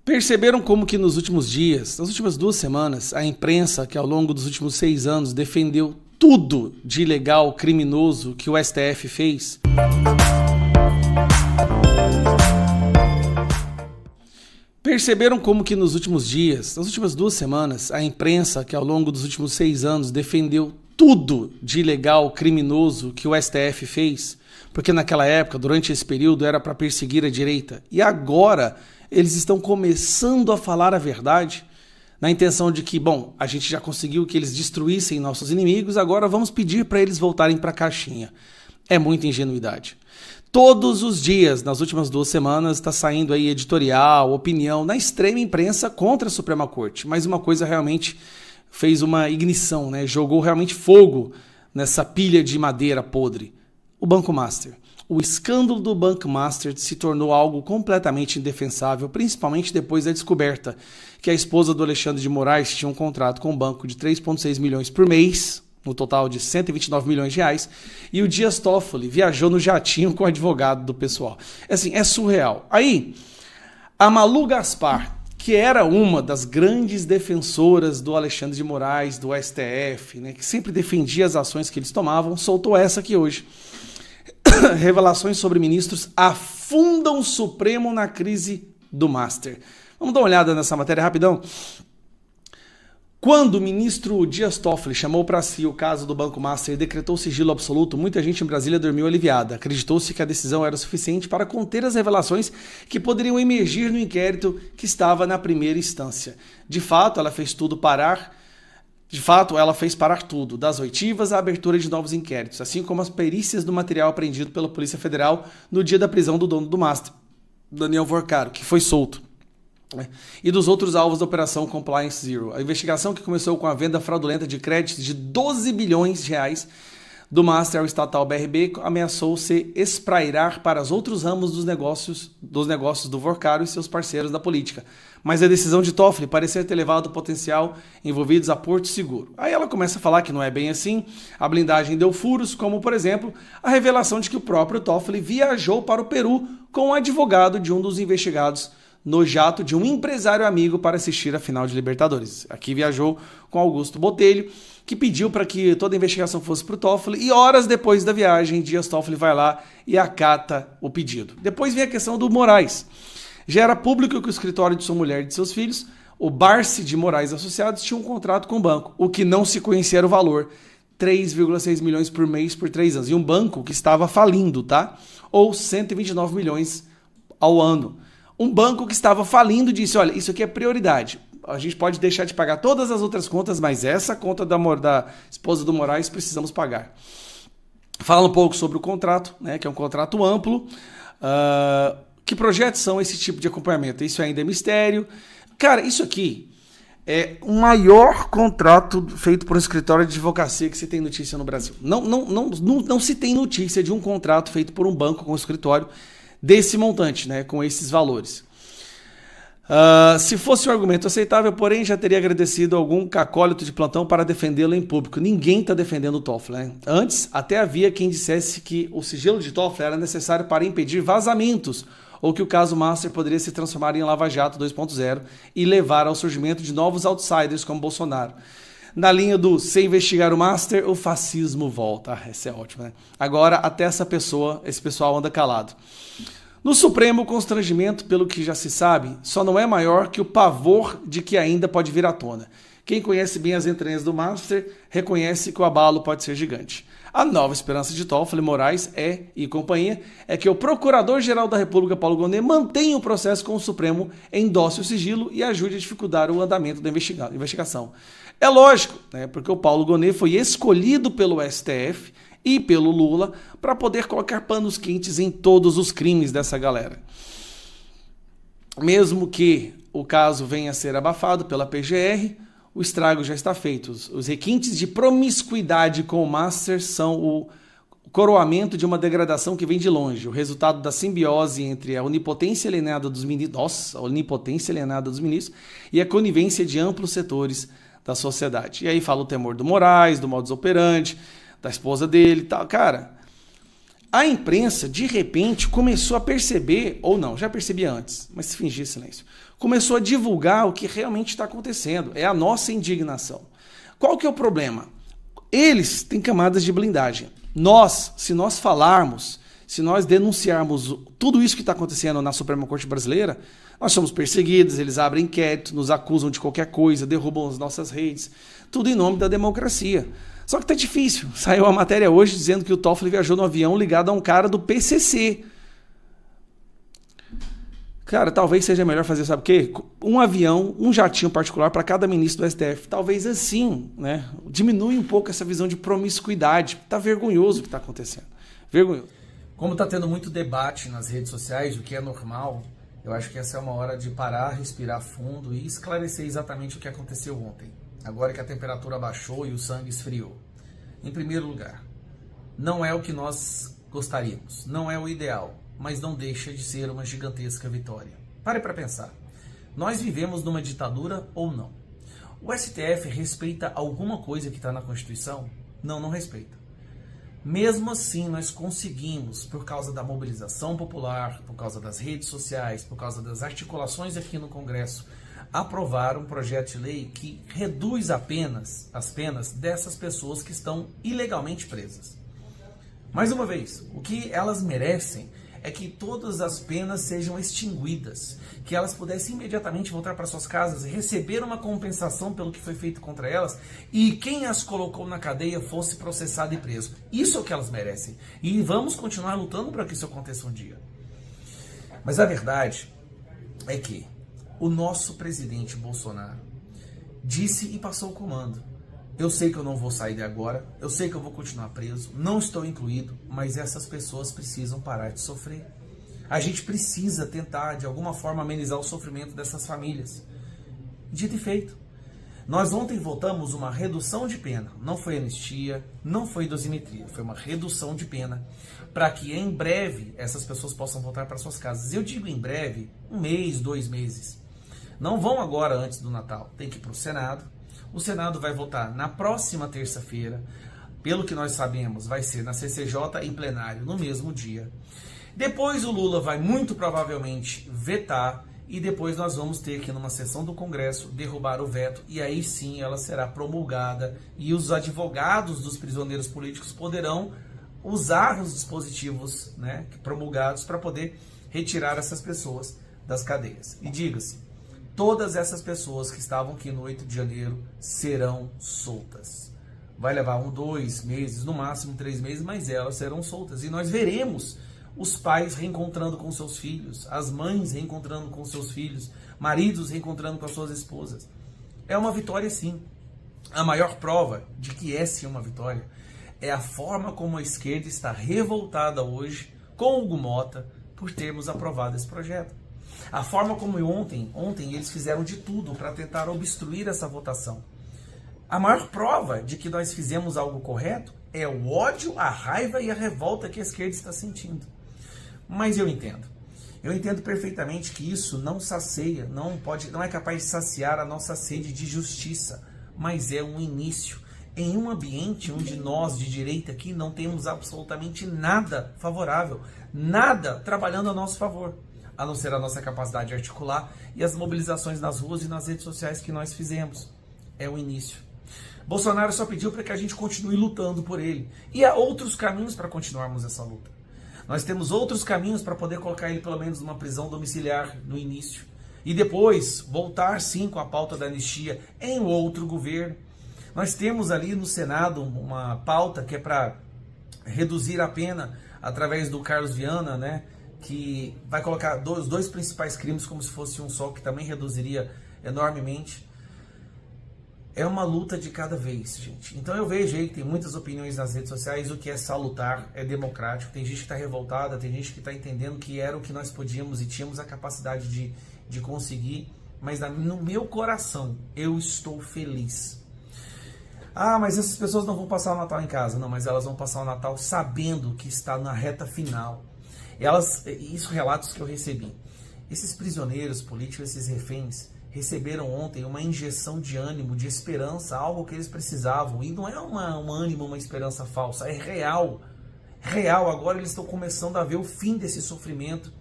Perceberam como que nos últimos dias, nas últimas 2 semanas, a imprensa, que ao longo dos últimos 6 anos defendeu tudo de ilegal, criminoso que o STF fez? Perceberam como que nos últimos dias, nas últimas 2 semanas, a imprensa, que ao longo dos últimos 6 anos defendeu tudo de ilegal, criminoso que o STF fez? Porque naquela época, durante esse período, era para perseguir a direita. E agora eles estão começando a falar a verdade, na intenção de que, bom, a gente já conseguiu que eles destruíssem nossos inimigos, agora vamos pedir para eles voltarem para a caixinha. É muita ingenuidade. Todos os dias, nas últimas 2 semanas, está saindo aí editorial, opinião, na extrema imprensa contra a Suprema Corte. Mas uma coisa realmente fez uma ignição, né? Jogou realmente fogo nessa pilha de madeira podre. O Banco Master. O escândalo do Banco Master se tornou algo completamente indefensável, principalmente depois da descoberta que a esposa do Alexandre de Moraes tinha um contrato com o banco de 3,6 milhões por mês, no total de 129 milhões de reais, e o Dias Toffoli viajou no jatinho com o advogado do pessoal. Assim, é surreal. Aí, a Malu Gaspar, que era uma das grandes defensoras do Alexandre de Moraes, do STF, né, que sempre defendia as ações que eles tomavam, soltou essa aqui hoje. Revelações sobre ministros afundam o Supremo na crise do Master. Vamos dar uma olhada nessa matéria rapidão. Quando o ministro Dias Toffoli chamou para si o caso do Banco Master e decretou sigilo absoluto, muita gente em Brasília dormiu aliviada. Acreditou-se que a decisão era suficiente para conter as revelações que poderiam emergir no inquérito que estava na primeira instância. De fato, ela fez parar tudo, das oitivas à abertura de novos inquéritos, assim como as perícias do material apreendido pela Polícia Federal no dia da prisão do dono do Master, Daniel Vorcaro, que foi solto, e dos outros alvos da Operação Compliance Zero. A investigação, que começou com a venda fraudulenta de créditos de 12 bilhões de reais do Master ao estatal BRB, ameaçou se esprairar para os outros ramos dos negócios do Vorcaro e seus parceiros da política. Mas a decisão de Toffoli parecia ter levado o potencial envolvidos a porto seguro. Aí ela começa a falar que não é bem assim, a blindagem deu furos, como, por exemplo, a revelação de que o próprio Toffoli viajou para o Peru com o advogado de um dos investigados no jato de um empresário amigo para assistir a final de Libertadores. Aqui viajou com Augusto Botelho, que pediu para que toda a investigação fosse para o Toffoli, e horas depois da viagem, Dias Toffoli vai lá e acata o pedido. Depois vem a questão do Moraes. Já era público que o escritório de sua mulher e de seus filhos, o Barsi de Moraes Associados, tinha um contrato com o banco, o que não se conhecia era o valor, 3,6 milhões por mês por 3 anos. E um banco que estava falindo, tá? Ou 129 milhões ao ano. Um banco que estava falindo disse, olha, isso aqui é prioridade. A gente pode deixar de pagar todas as outras contas, mas essa conta da esposa do Moraes precisamos pagar. Fala um pouco sobre o contrato, né, que é um contrato amplo. Que projetos são esse tipo de acompanhamento? Isso ainda é mistério. Cara, isso aqui é o maior contrato feito por um escritório de advocacia que se tem notícia no Brasil. Não se tem notícia de um contrato feito por um banco com um escritório desse montante, né, com esses valores. Se fosse um argumento aceitável, porém, já teria agradecido algum cacólito de plantão para defendê-lo em público. Ninguém está defendendo o Toffoli, né? Antes, até havia quem dissesse que o sigilo de Toffoli era necessário para impedir vazamentos, ou que o caso Master poderia se transformar em Lava Jato 2.0 e levar ao surgimento de novos outsiders como Bolsonaro. Na linha do "sem investigar o Master, o fascismo volta". Essa é ótima, né? Agora, até esse pessoal anda calado. No Supremo, o constrangimento, pelo que já se sabe, só não é maior que o pavor de que ainda pode vir à tona. Quem conhece bem as entranhas do Master reconhece que o abalo pode ser gigante. A nova esperança de Toffoli, Moraes e companhia é que o Procurador-Geral da República, Paulo Gonet, mantenha o processo com o Supremo, endosse o sigilo e ajude a dificultar o andamento da investigação. É lógico, né, porque o Paulo Gonet foi escolhido pelo STF e pelo Lula para poder colocar panos quentes em todos os crimes dessa galera. Mesmo que o caso venha a ser abafado pela PGR, o estrago já está feito. Os requintes de promiscuidade com o Master são o coroamento de uma degradação que vem de longe, o resultado da simbiose entre a onipotência alienada dos ministros, e a conivência de amplos setores da sociedade. E aí fala o temor do Moraes, do modus operandi, da esposa dele e tal. Cara, a imprensa, de repente, começou a perceber, ou não, já percebia antes, mas se fingir silêncio, começou a divulgar o que realmente está acontecendo. É a nossa indignação. Qual que é o problema? Eles têm camadas de blindagem. Nós, se nós falarmos, se nós denunciarmos tudo isso que está acontecendo na Suprema Corte Brasileira, nós somos perseguidos, eles abrem inquérito, nos acusam de qualquer coisa, derrubam as nossas redes, tudo em nome da democracia. Só que tá difícil. Saiu a matéria hoje dizendo que o Toffoli viajou no avião ligado a um cara do PCC. Cara, talvez seja melhor fazer, sabe o quê? Um avião, um jatinho particular para cada ministro do STF. Talvez assim, né? Diminui um pouco essa visão de promiscuidade. Tá vergonhoso o que tá acontecendo. Vergonhoso. Como tá tendo muito debate nas redes sociais, o que é normal, eu acho que essa é uma hora de parar, respirar fundo e esclarecer exatamente o que aconteceu ontem. Agora que a temperatura baixou e o sangue esfriou. Em primeiro lugar, não é o que nós gostaríamos, não é o ideal, mas não deixa de ser uma gigantesca vitória. Pare para pensar. Nós vivemos numa ditadura ou não? O STF respeita alguma coisa que está na Constituição? Não, não respeita. Mesmo assim, nós conseguimos, por causa da mobilização popular, por causa das redes sociais, por causa das articulações aqui no Congresso, aprovar um projeto de lei que reduz apenas as penas dessas pessoas que estão ilegalmente presas. Mais uma vez, o que elas merecem é que todas as penas sejam extinguidas, que elas pudessem imediatamente voltar para suas casas e receber uma compensação pelo que foi feito contra elas e quem as colocou na cadeia fosse processado e preso. Isso é o que elas merecem. E vamos continuar lutando para que isso aconteça um dia. Mas a verdade é que o nosso presidente Bolsonaro disse e passou o comando. Eu sei que eu não vou sair de agora, eu sei que eu vou continuar preso, não estou incluído, mas essas pessoas precisam parar de sofrer. A gente precisa tentar, de alguma forma, amenizar o sofrimento dessas famílias. Dito e feito. Nós ontem votamos uma redução de pena. Não foi anistia, não foi dosimetria, foi uma redução de pena para que em breve essas pessoas possam voltar para suas casas. Eu digo em breve, 1 mês, 2 meses. Não vão agora antes do Natal, tem que ir para o Senado. O Senado vai votar na próxima terça-feira. Pelo que nós sabemos, vai ser na CCJ em plenário no mesmo dia. Depois o Lula vai muito provavelmente vetar e depois nós vamos ter que numa sessão do Congresso derrubar o veto e aí sim ela será promulgada e os advogados dos prisioneiros políticos poderão usar os dispositivos, né, promulgados para poder retirar essas pessoas das cadeias. E diga-se, todas essas pessoas que estavam aqui no 8 de janeiro serão soltas. Vai levar 1, 2 meses, no máximo 3 meses, mas elas serão soltas. E nós veremos os pais reencontrando com seus filhos, as mães reencontrando com seus filhos, maridos reencontrando com as suas esposas. É uma vitória sim. A maior prova de que é sim uma vitória é a forma como a esquerda está revoltada hoje com Hugo Mota por termos aprovado esse projeto. A forma como ontem eles fizeram de tudo para tentar obstruir essa votação. A maior prova de que nós fizemos algo correto é o ódio, a raiva e a revolta que a esquerda está sentindo. Mas eu entendo perfeitamente que isso não sacia, não é capaz de saciar a nossa sede de justiça, mas é um início em um ambiente onde nós de direita aqui não temos absolutamente nada favorável, nada trabalhando a nosso favor, a não ser a nossa capacidade de articular e as mobilizações nas ruas e nas redes sociais que nós fizemos. É o início. Bolsonaro só pediu para que a gente continue lutando por ele. E há outros caminhos para continuarmos essa luta. Nós temos outros caminhos para poder colocar ele pelo menos numa prisão domiciliar no início. E depois voltar sim com a pauta da anistia em outro governo. Nós temos ali no Senado uma pauta que é para reduzir a pena através do Carlos Viana, né? Que vai colocar os dois principais crimes como se fosse um só, que também reduziria enormemente. É uma luta de cada vez, gente. Então eu vejo aí que tem muitas opiniões nas redes sociais, o que é salutar, é democrático. Tem gente que está revoltada, tem gente que está entendendo que era o que nós podíamos e tínhamos a capacidade de conseguir. Mas no meu coração, eu estou feliz. Ah, mas essas pessoas não vão passar o Natal em casa. Não, mas elas vão passar o Natal sabendo que está na reta final. Isso relatos que eu recebi. Esses prisioneiros políticos, esses reféns, receberam ontem uma injeção de ânimo, de esperança, algo que eles precisavam. E não é um ânimo, uma esperança falsa, é real. real. Agora eles estão começando a ver o fim desse sofrimento,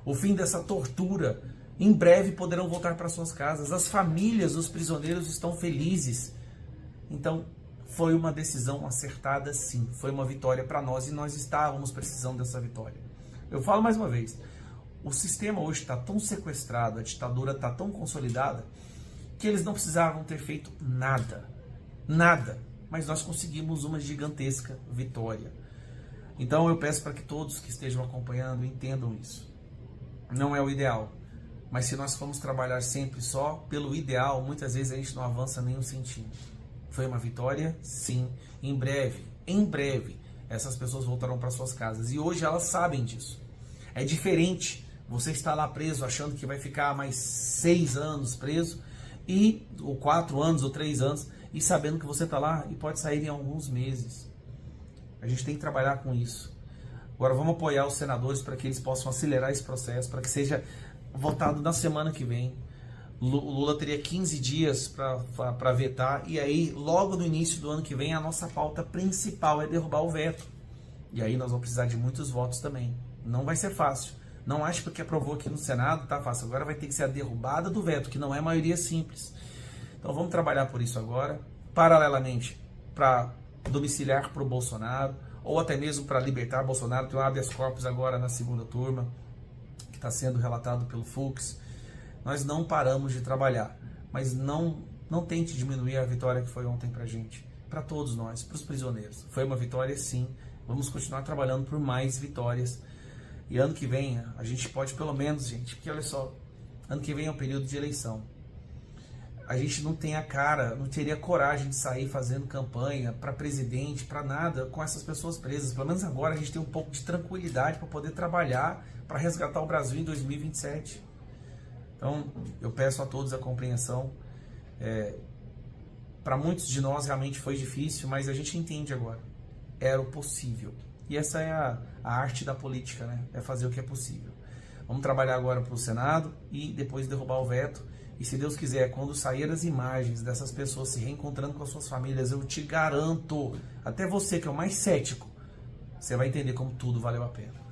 o fim dessa tortura. Em breve poderão voltar para suas casas. As famílias dos prisioneiros estão felizes. Então, foi uma decisão acertada, sim. Foi uma vitória para nós e nós estávamos precisando dessa vitória. Eu falo mais uma vez, o sistema hoje está tão sequestrado, a ditadura está tão consolidada, que eles não precisavam ter feito nada. Nada. Mas nós conseguimos uma gigantesca vitória. Então eu peço para que todos que estejam acompanhando entendam isso. Não é o ideal. Mas se nós formos trabalhar sempre só pelo ideal, muitas vezes a gente não avança nem um centímetro. Foi uma vitória? Sim. Em breve, essas pessoas voltarão para suas casas. E hoje elas sabem disso. É diferente você estar lá preso achando que vai ficar mais 6 anos preso, ou 4 anos, ou 3 anos, e sabendo que você está lá e pode sair em alguns meses. A gente tem que trabalhar com isso. Agora vamos apoiar os senadores para que eles possam acelerar esse processo, para que seja votado na semana que vem. Lula teria 15 dias para vetar, e aí logo no início do ano que vem a nossa pauta principal é derrubar o veto. E aí nós vamos precisar de muitos votos também. Não vai ser fácil. Não acho que porque aprovou aqui no Senado tá fácil. Agora vai ter que ser a derrubada do veto, que não é maioria simples. Então vamos trabalhar por isso agora, paralelamente, para domiciliar para o Bolsonaro, ou até mesmo para libertar Bolsonaro. Tem um habeas corpus agora na segunda turma, que está sendo relatado pelo Fux. Nós não paramos de trabalhar, mas não tente diminuir a vitória que foi ontem pra gente, para todos nós, para os prisioneiros. Foi uma vitória sim, vamos continuar trabalhando por mais vitórias. E ano que vem a gente pode pelo menos, gente, porque olha só, ano que vem é um período de eleição. A gente não tem a cara, não teria coragem de sair fazendo campanha para presidente, para nada, com essas pessoas presas. Pelo menos agora a gente tem um pouco de tranquilidade para poder trabalhar, para resgatar o Brasil em 2027. Então, eu peço a todos a compreensão. Para muitos de nós realmente foi difícil, mas a gente entende agora. Era o possível. E essa é a arte da política, né? É fazer o que é possível. Vamos trabalhar agora para o Senado e depois derrubar o veto. E se Deus quiser, quando sair as imagens dessas pessoas se reencontrando com as suas famílias, eu te garanto, até você que é o mais cético, você vai entender como tudo valeu a pena.